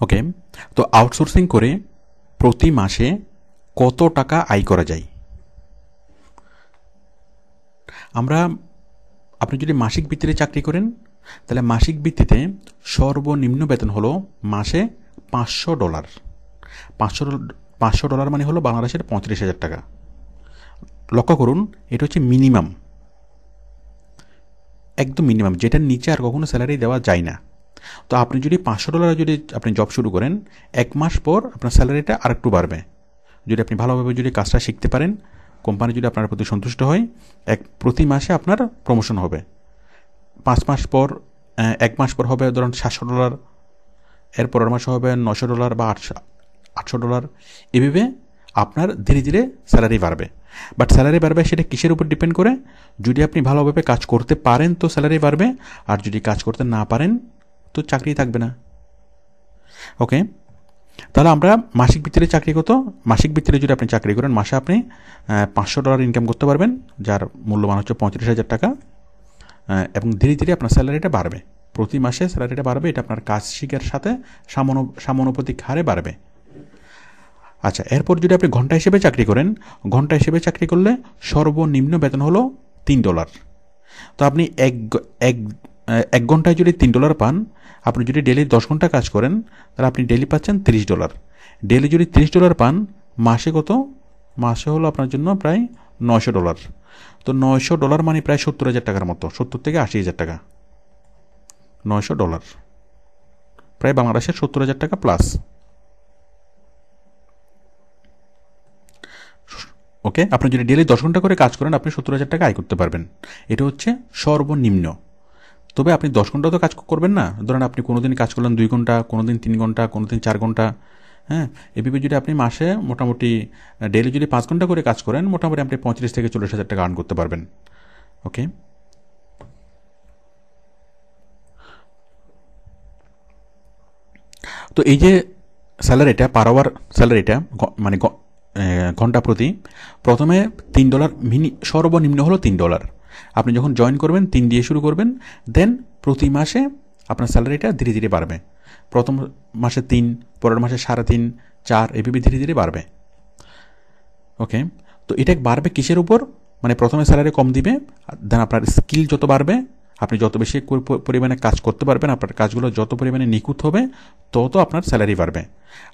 ওকে, তো আউটসোর্সিং করে প্রতি মাসে কত টাকা আয় করা যায়? আপনি যদি মাসিক ভিত্তিতে চাকরি করেন তাহলে মাসিক ভিত্তিতে সর্বনিম্ন বেতন হলো মাসে $500। $500 মানে হলো বাংলাদেশের 35,000 টাকা। লক্ষ্য করুন, এটা হচ্ছে মিনিমাম, একদম মিনিমাম, যেটার নিচে আর কখনো স্যালারি দেওয়া যায় না। তো আপনি যদি $500 যদি আপনি জব শুরু করেন, 1 মাস পর আপনার স্যালারিটা আরেকটু বাড়বে। যদি আপনি ভালোভাবে যদি কাজটা শিখতে পারেন, কোম্পানি যদি আপনার প্রতি সন্তুষ্ট হয়, প্রতি মাসে আপনার প্রমোশন হবে। 5 মাস পর 1 মাস পর হবে ধরুন $700, এর পরের মাসে হবে $900 বা $800। এভাবে আপনার ধীরে ধীরে স্যালারি বাড়বে। বাট স্যালারি বাড়বে সেটা কিসের উপর ডিপেন্ড করে? যদি আপনি ভালোভাবে কাজ করতে পারেন তো স্যালারি বাড়বে, আর যদি কাজ করতে না পারেন তো চাকরি থাকবে না। ওকে, তাহলে আমরা মাসিক ভিত্তিতে চাকরি কত? মাসিক ভিত্তিতে যদি আপনি চাকরি করেন, মাসে আপনি $500 ইনকাম করতে পারবেন, যার মূল্যমান হচ্ছে 35,000 টাকা। এবং ধীরে ধীরে আপনার স্যালারিটা বাড়বে, প্রতি মাসে স্যালারিটা বাড়বে। এটা আপনার কাজ শিখার সাথে সমানুপাতিক হারে বাড়বে। আচ্ছা, এরপর যদি আপনি ঘন্টা হিসেবে চাকরি করেন, ঘন্টা হিসেবে চাকরি করলে সর্বনিম্ন বেতন হলো $3। তো আপনি এক ঘন্টায় যদি $3 পান, আপনি যদি ডেলি 10 ঘন্টা কাজ করেন তাহলে আপনি ডেলি পাচ্ছেন $30। ডেলি যদি $30 পান, মাসে কত? মাসে হলো আপনার জন্য প্রায় $900। তো $900 মানে প্রায় 70,000 টাকার মতো, 70 থেকে 80,000 টাকা। $900 প্রায় বাংলাদেশের 70,000 টাকা প্লাস। ওকে, আপনি যদি ডেলি 10 ঘন্টা করে কাজ করেন, আপনি 70,000 টাকা আয় করতে পারবেন। এটা হচ্ছে সর্বনিম্ন। তবে আপনি 10 ঘন্টা তো কাজ করবেন না। ধরেন আপনি কোনোদিন কাজ করলেন 2 ঘন্টা, কোনোদিন 3 ঘন্টা, কোনোদিন 4 ঘন্টা। হ্যাঁ, এভাবে যদি আপনি মাসে মোটামুটি ডেলি যদি 5 ঘন্টা করে কাজ করেন, মোটামুটি আপনি 35 থেকে 40,000 টাকা আর্ন করতে পারবেন। ওকে, তো এই যে স্যালারিটা, পার আওয়ার স্যালারিটা মানে ঘন্টা প্রতি, প্রথমে $3 সর্বনিম্ন হলো $3। আপনি যখন জয়েন করবেন 3 দিয়ে শুরু করবেন, দেন প্রতি মাসে আপনার স্যালারিটা ধীরে ধীরে বাড়বে। প্রথম মাসে 3, পরের মাসে 3.5, 4, এভাবে ধীরে ধীরে বাড়বে। ওকে, তো এটা বাড়বে কিসের উপর? মানে প্রথমে স্যালারি কম দিবে, দেন আপনার স্কিল যত বাড়বে, আপনি যত বেশি পরিমাণে কাজ করতে পারবেন, আপনার কাজগুলো যত পরিমাণে নিখুঁত হবে, তত আপনার স্যালারি বাড়বে।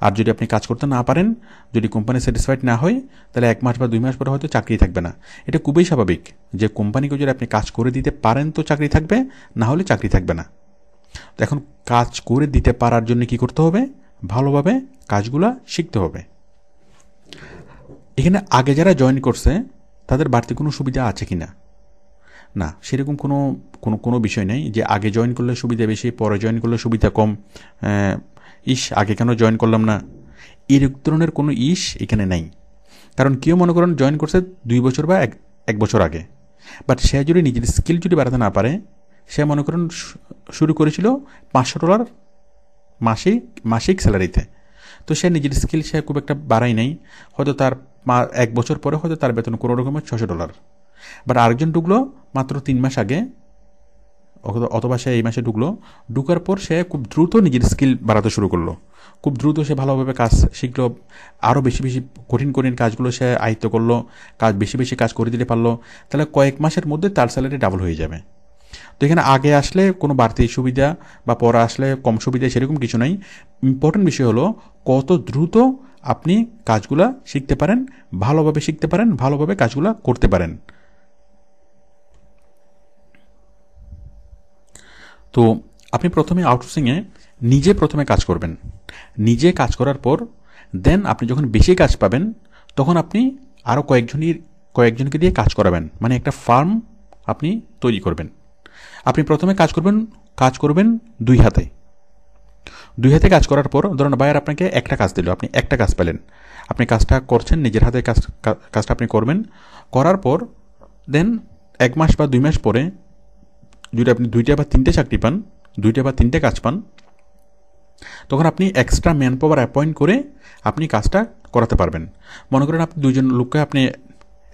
আর যদি আপনি কাজ করতে না পারেন, যদি কোম্পানি স্যাটিসফাইড না হয়, তাহলে 1 মাস বা 2 মাস পরে হয়তো চাকরি থাকবে না। এটা খুবই স্বাভাবিক যে কোম্পানিকে যদি আপনি কাজ করে দিতে পারেন তো চাকরি থাকবে, না হলে চাকরি থাকবে না। তো এখন কাজ করে দিতে পারার জন্য কি করতে হবে? ভালোভাবে কাজগুলো শিখতে হবে। এখানে আগে যারা জয়েন করছে তাদের বাড়তি কোনো সুবিধা আছে কি না? না, সেরকম কোনো বিষয় নেই যে আগে জয়েন করলে সুবিধা বেশি, পরে জয়েন করলে সুবিধা কম। আগে কেন জয়েন করলাম না, এই ধরনের কোনো এখানে নেই। কারণ কেউ মনে করেন জয়েন করছে 2 বছর বা 1 বছর আগে, বাট সে যদি নিজের স্কিল যদি বাড়াতে না পারে, সে মনে করেন শুরু করেছিল $500 মাসিক স্যালারিতে, তো সে নিজের স্কিল সে খুব একটা বাড়াই নাই, হয়তো তার 1 বছর পরে হয়তো তার বেতন কোনো রকমের $600। বাট আরেকজন ঢুকলো মাত্র 3 মাস আগে, অথবা সে এই মাসে ঢুকার পর সে খুব দ্রুত নিজের স্কিল বাড়াতে শুরু করলো, খুব দ্রুত সে ভালোভাবে কাজ শিখলো, আরও বেশি কঠিন কাজগুলো সে আয়ত্ত করলো, বেশি কাজ করে দিতে পারলো, তাহলে কয়েক মাসের মধ্যে তার স্যালারি ডাবল হয়ে যাবে। তো এখানে আগে আসলে কোনো বাড়তি সুবিধা বা পরে আসলে কম সুবিধা সেরকম কিছু নাই। ইম্পর্টেন্ট বিষয় হলো কত দ্রুত আপনি কাজগুলা শিখতে পারেন, ভালোভাবে শিখতে পারেন, ভালোভাবে কাজগুলা করতে পারেন। তো আপনি প্রথমে আউটসোর্সিংয়ে প্রথমে কাজ করবেন। নিজে কাজ করার পর দেন আপনি যখন বেশি কাজ পাবেন, তখন আপনি আরও কয়েকজনকে দিয়ে কাজ করাবেন, মানে একটা ফার্ম আপনি তৈরি করবেন। আপনি প্রথমে কাজ করবেন 2 হাতে। 2 হাতে কাজ করার পর ধরুন বায়ার আপনাকে একটা কাজ দিল, আপনি একটা কাজ পেলেন, আপনি কাজটা করছেন, নিজের হাতে কাজটা আপনি করবেন। করার পর দেন 1 মাস বা 2 মাস পরে যদি আপনি 2টা বা 3টে চাকরি পান, 2টা বা 3টে কাজ পান, তখন আপনি এক্সট্রা ম্যান পাওয়ার অ্যাপয়েন্ট করে আপনি কাজটা করাতে পারবেন। মনে করেন আপনি 2 জন লোককে আপনি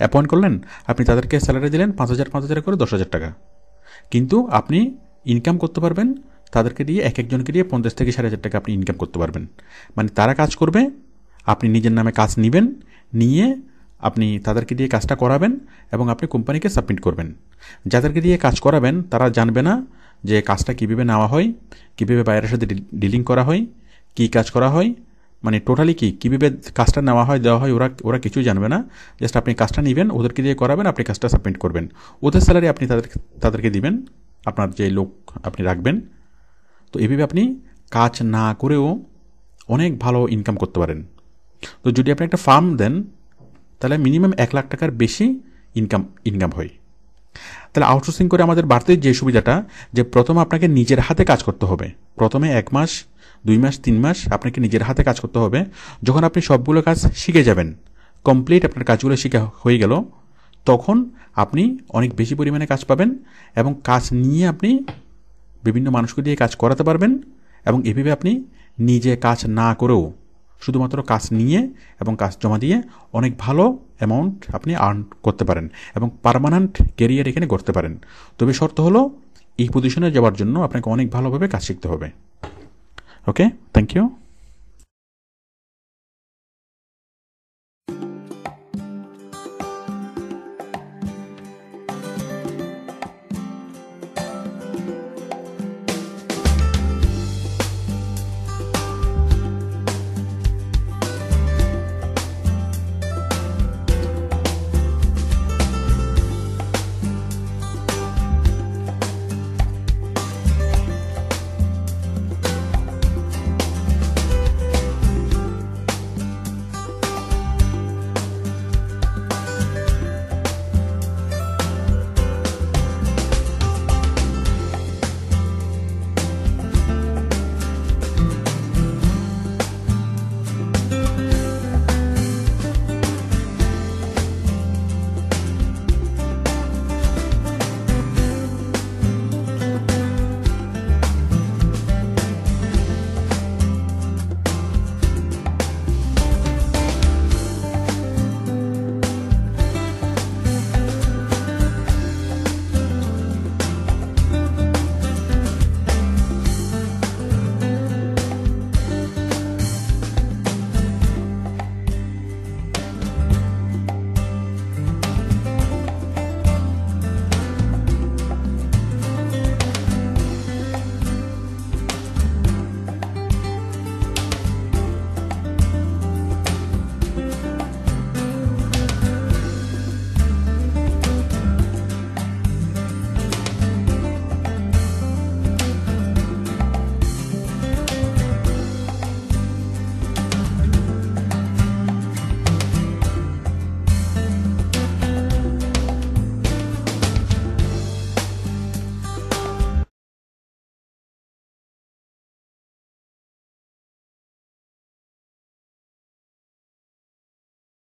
অ্যাপয়েন্ট করলেন, আপনি তাদেরকে স্যালারি দিলেন 5,000 করে 10,000 টাকা, কিন্তু আপনি ইনকাম করতে পারবেন তাদেরকে দিয়ে একজনকে দিয়ে 50 থেকে 4,500 টাকা আপনি ইনকাম করতে পারবেন। মানে তারা কাজ করবে, আপনি নিজের নামে কাজ নেবেন, নিয়ে আপনি তাদেরকে দিয়ে কাজটা করাবেন এবং আপনি কোম্পানিকে সাবমিট করবেন। যাদেরকে দিয়ে কাজ করাবেন তারা জানবে না যে কাজটা কীভাবে নেওয়া হয়, কীভাবে বাইরের সাথে ডিলিং করা হয়, কী কাজ করা হয়, মানে টোটালি কীভাবে কাজটা নেওয়া হয় দেওয়া হয়, ওরা কিছুই জানবে না। জাস্ট আপনি কাজটা নেবেন, ওদেরকে দিয়ে করাবেন, আপনি কাজটা সাবমিট করবেন, ওদের স্যালারি আপনি তাদেরকে দিবেন, আপনার যে লোক আপনি রাখবেন। তো এইভাবে আপনি কাজ না করেও অনেক ভালো ইনকাম করতে পারেন। তো যদি আপনি একটা ফার্ম দেন তাহলে মিনিমাম 1 লাখ টাকার বেশি ইনকাম হয়। তাহলে আউটসোর্সিং করে আমাদের বাড়তে যে সুবিধাটা, যে প্রথমে আপনাকে নিজের হাতে কাজ করতে হবে। প্রথমে 1 মাস, 2 মাস, 3 মাস আপনাকে নিজের হাতে কাজ করতে হবে। যখন আপনি সবগুলো কাজ শিখে যাবেন, কমপ্লিট আপনার কাজগুলো শিখে হয়ে গেল, তখন আপনি অনেক বেশি পরিমাণে কাজ পাবেন এবং কাজ নিয়ে আপনি বিভিন্ন মানুষকে দিয়ে কাজ করাতে পারবেন। এবং এভাবে আপনি নিজে কাজ না করেও শুধুমাত্র কাজ নিয়ে এবং কাজ জমা দিয়ে অনেক ভালো অ্যামাউন্ট আপনি আর্ন করতে পারেন এবং পার্মানেন্ট ক্যারিয়ার এখানে গড়তে পারেন। তবে শর্ত হলো এই পজিশনে যাওয়ার জন্য আপনাকে অনেক ভালোভাবে কাজ শিখতে হবে। ওকে, থ্যাংক ইউ।